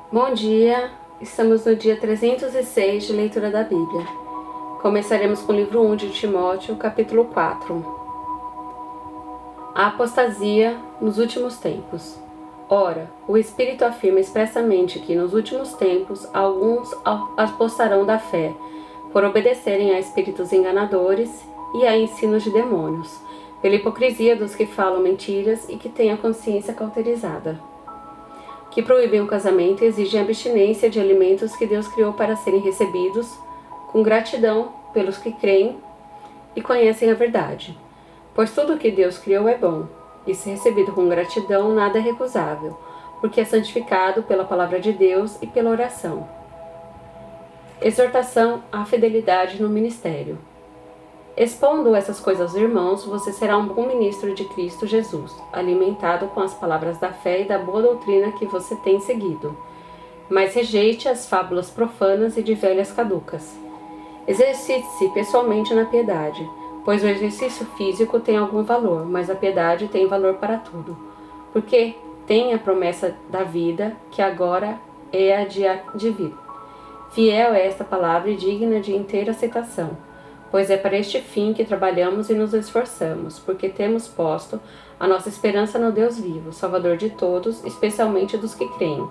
Bom dia, estamos no dia 306 de leitura da Bíblia. Começaremos com o livro 1 de Timóteo, capítulo 4. A apostasia nos últimos tempos. Ora, o Espírito afirma expressamente que nos últimos tempos alguns apostarão da fé, por obedecerem a espíritos enganadores e a ensinos de demônios, pela hipocrisia dos que falam mentiras e que têm a consciência cauterizada, que proíbem o casamento e exigem a abstinência de alimentos que Deus criou para serem recebidos com gratidão pelos que creem e conhecem a verdade. Pois tudo o que Deus criou é bom, e se recebido com gratidão, nada é recusável, porque é santificado pela palavra de Deus e pela oração. Exortação à fidelidade no ministério. Expondo essas coisas aos irmãos, você será um bom ministro de Cristo Jesus, alimentado com as palavras da fé e da boa doutrina que você tem seguido. Mas rejeite as fábulas profanas e de velhas caducas. Exercite-se pessoalmente na piedade, pois o exercício físico tem algum valor, mas a piedade tem valor para tudo, porque tem a promessa da vida, que agora é a de vida. Fiel é esta palavra e digna de inteira aceitação, pois é para este fim que trabalhamos e nos esforçamos, porque temos posto a nossa esperança no Deus vivo, Salvador de todos, especialmente dos que creem.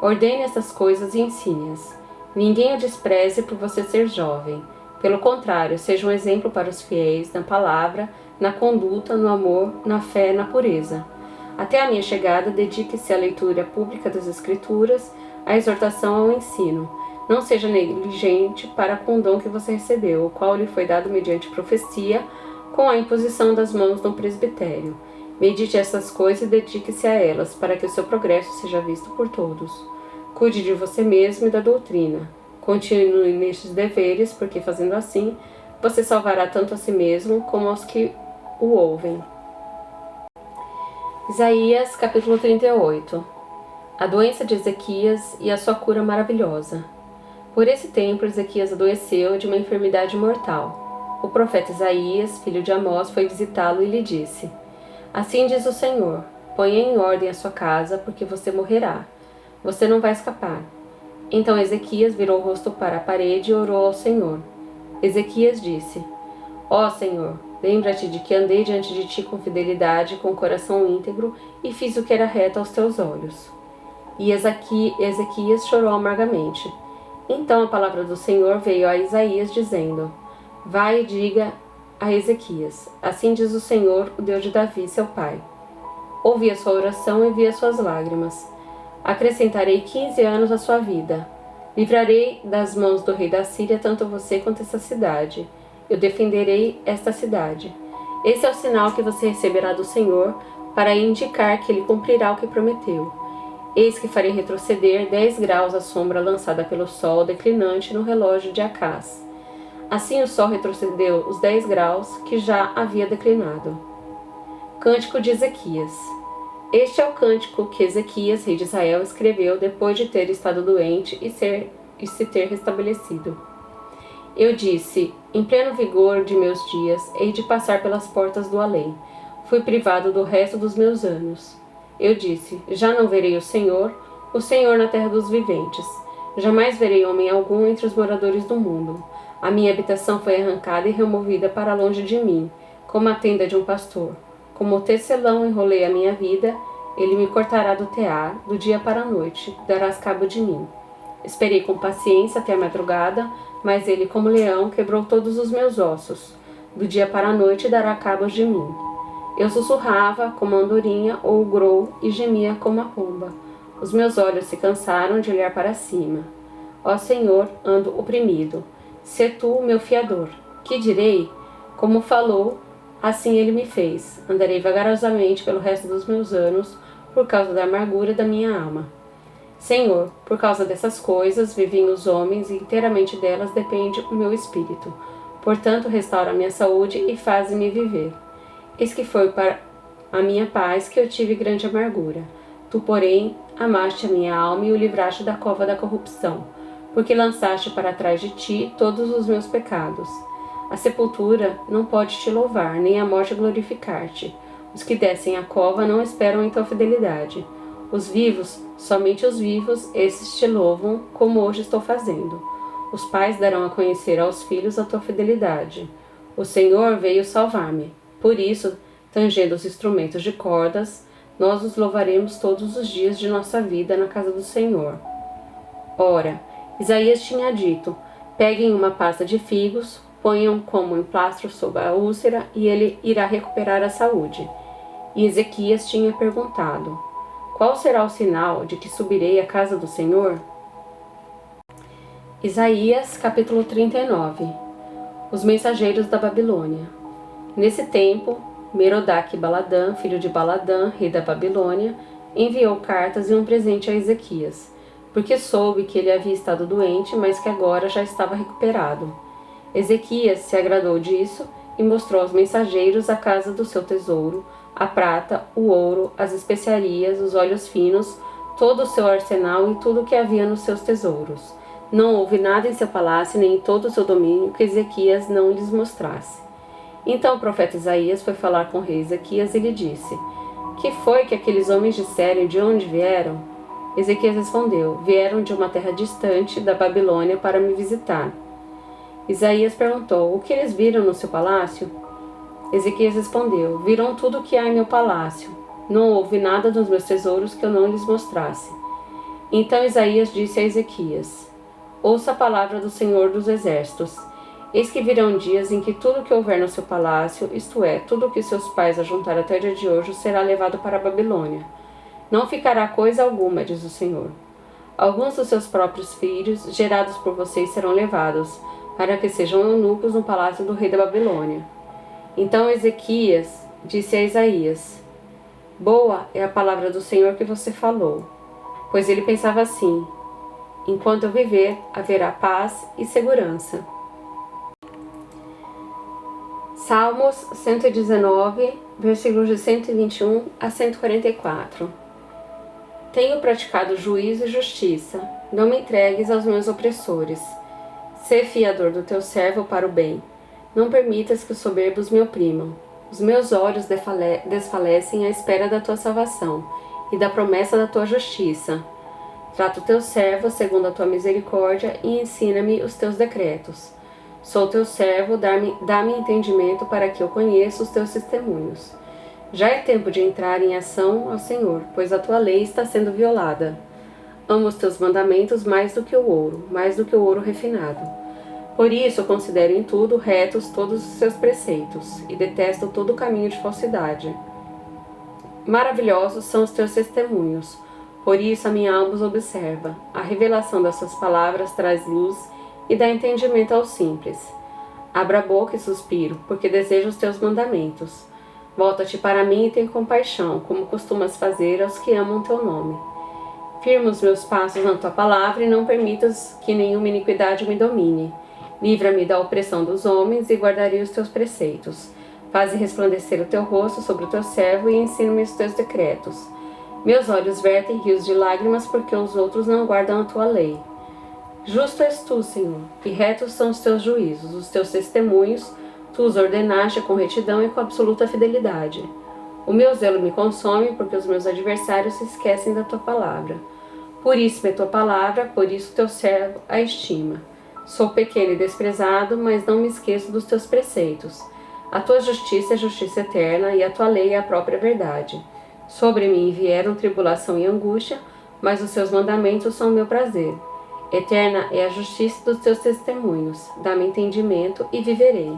Ordene estas coisas e ensine-as. Ninguém a despreze por você ser jovem. Pelo contrário, seja um exemplo para os fiéis na palavra, na conduta, no amor, na fé e na pureza. Até a minha chegada, dedique-se à leitura pública das Escrituras, à exortação ao ensino. Não seja negligente para com o dom que você recebeu, o qual lhe foi dado mediante profecia, com a imposição das mãos no presbitério. Medite essas coisas e dedique-se a elas, para que o seu progresso seja visto por todos. Cuide de você mesmo e da doutrina. Continue nestes deveres, porque fazendo assim, você salvará tanto a si mesmo como aos que o ouvem. Isaías, capítulo 38. A doença de Ezequias e a sua cura maravilhosa. Por esse tempo, Ezequias adoeceu de uma enfermidade mortal. O profeta Isaías, filho de Amós, foi visitá-lo e lhe disse: Assim diz o Senhor, ponha em ordem a sua casa, porque você morrerá. Você não vai escapar. Então Ezequias virou o rosto para a parede e orou ao Senhor. Ezequias disse: Ó Senhor, lembra-te de que andei diante de ti com fidelidade, com coração íntegro, e fiz o que era reto aos teus olhos. E Ezequias chorou amargamente. Então a palavra do Senhor veio a Isaías, dizendo: Vai e diga a Ezequias: Assim diz o Senhor, o Deus de Davi, seu pai. Ouvi a sua oração e vi as suas lágrimas. Acrescentarei 15 anos à sua vida. Livrarei das mãos do rei da Síria tanto você quanto essa cidade. Eu defenderei esta cidade. Esse é o sinal que você receberá do Senhor, para indicar que ele cumprirá o que prometeu. Eis que farei retroceder 10 graus a sombra lançada pelo sol declinante no relógio de Acás. Assim o sol retrocedeu os 10 graus que já havia declinado. Cântico de Ezequias. Este é o cântico que Ezequias, rei de Israel, escreveu depois de ter estado doente e se ter restabelecido. Eu disse: em pleno vigor de meus dias, hei de passar pelas portas do além. Fui privado do resto dos meus anos. Eu disse: já não verei o Senhor na terra dos viventes. Jamais verei homem algum entre os moradores do mundo. A minha habitação foi arrancada e removida para longe de mim, como a tenda de um pastor. Como o tecelão enrolei a minha vida, ele me cortará do tear, do dia para a noite, darás cabo de mim. Esperei com paciência até a madrugada, mas ele, como leão, quebrou todos os meus ossos. Do dia para a noite dará cabo de mim. Eu sussurrava como a andorinha ou o grou e gemia como a pomba. Os meus olhos se cansaram de olhar para cima. Ó Senhor, ando oprimido. Sê tu o meu fiador. Que direi? Como falou, assim ele me fez. Andarei vagarosamente pelo resto dos meus anos, por causa da amargura da minha alma. Senhor, por causa dessas coisas vivem os homens e inteiramente delas depende o meu espírito. Portanto, restaura a minha saúde e faze-me viver. Eis que foi para a minha paz que eu tive grande amargura. Tu, porém, amaste a minha alma e o livraste da cova da corrupção, porque lançaste para trás de ti todos os meus pecados. A sepultura não pode te louvar, nem a morte glorificar-te. Os que descem à cova não esperam em tua fidelidade. Os vivos, somente os vivos, esses te louvam, como hoje estou fazendo. Os pais darão a conhecer aos filhos a tua fidelidade. O Senhor veio salvar-me. Por isso, tangendo os instrumentos de cordas, nós os louvaremos todos os dias de nossa vida na casa do Senhor. Ora, Isaías tinha dito: peguem uma pasta de figos, ponham como emplastro sobre a úlcera e ele irá recuperar a saúde. E Ezequias tinha perguntado: qual será o sinal de que subirei à casa do Senhor? Isaías, capítulo 39. Os mensageiros da Babilônia. Nesse tempo, Merodach-Baladã, filho de Baladã, rei da Babilônia, enviou cartas e um presente a Ezequias, porque soube que ele havia estado doente, mas que agora já estava recuperado. Ezequias se agradou disso e mostrou aos mensageiros a casa do seu tesouro, a prata, o ouro, as especiarias, os óleos finos, todo o seu arsenal e tudo o que havia nos seus tesouros. Não houve nada em seu palácio nem em todo o seu domínio que Ezequias não lhes mostrasse. Então o profeta Isaías foi falar com o rei Ezequias e lhe disse: que foi que aqueles homens disseram e de onde vieram? Ezequias respondeu: vieram de uma terra distante da Babilônia para me visitar. Isaías perguntou: o que eles viram no seu palácio? Ezequias respondeu: viram tudo o que há em meu palácio. Não houve nada dos meus tesouros que eu não lhes mostrasse. Então Isaías disse a Ezequias: ouça a palavra do Senhor dos Exércitos. Eis que virão dias em que tudo o que houver no seu palácio, isto é, tudo o que seus pais ajuntaram até o dia de hoje, será levado para a Babilônia. Não ficará coisa alguma, diz o Senhor. Alguns dos seus próprios filhos, gerados por vocês, serão levados, para que sejam eunucos no palácio do rei da Babilônia. Então Ezequias disse a Isaías: boa é a palavra do Senhor que você falou. Pois ele pensava assim: enquanto eu viver, haverá paz e segurança. Salmos 119, versículos de 121 a 144. Tenho praticado juízo e justiça, não me entregues aos meus opressores. Sê fiador do teu servo para o bem, não permitas que os soberbos me oprimam. Os meus olhos desfalecem à espera da tua salvação e da promessa da tua justiça. Trata o teu servo segundo a tua misericórdia e ensina-me os teus decretos. Sou teu servo, dá-me entendimento para que eu conheça os teus testemunhos. Já é tempo de entrar em ação ao Senhor, pois a tua lei está sendo violada. Amo os teus mandamentos mais do que o ouro refinado. Por isso considero em tudo retos todos os seus preceitos, e detesto todo caminho de falsidade. Maravilhosos são os teus testemunhos, por isso a minha alma os observa. A revelação das suas palavras traz luz e dá entendimento aos simples. Abra a boca e suspiro, porque desejo os teus mandamentos. Volta-te para mim e tem compaixão, como costumas fazer aos que amam teu nome. Firma os meus passos na tua palavra e não permitas que nenhuma iniquidade me domine. Livra-me da opressão dos homens e guardarei os teus preceitos. Faze resplandecer o teu rosto sobre o teu servo e ensina-me os teus decretos. Meus olhos vertem rios de lágrimas porque os outros não guardam a tua lei. Justo és tu, Senhor, e retos são os teus juízos, os teus testemunhos, tu os ordenaste com retidão e com absoluta fidelidade. O meu zelo me consome, porque os meus adversários se esquecem da tua palavra. Por isso é tua palavra, por isso teu servo a estima. Sou pequeno e desprezado, mas não me esqueço dos teus preceitos. A tua justiça é justiça eterna, e a tua lei é a própria verdade. Sobre mim vieram tribulação e angústia, mas os seus mandamentos são o meu prazer. Eterna é a justiça dos teus testemunhos. Dá-me entendimento e viverei.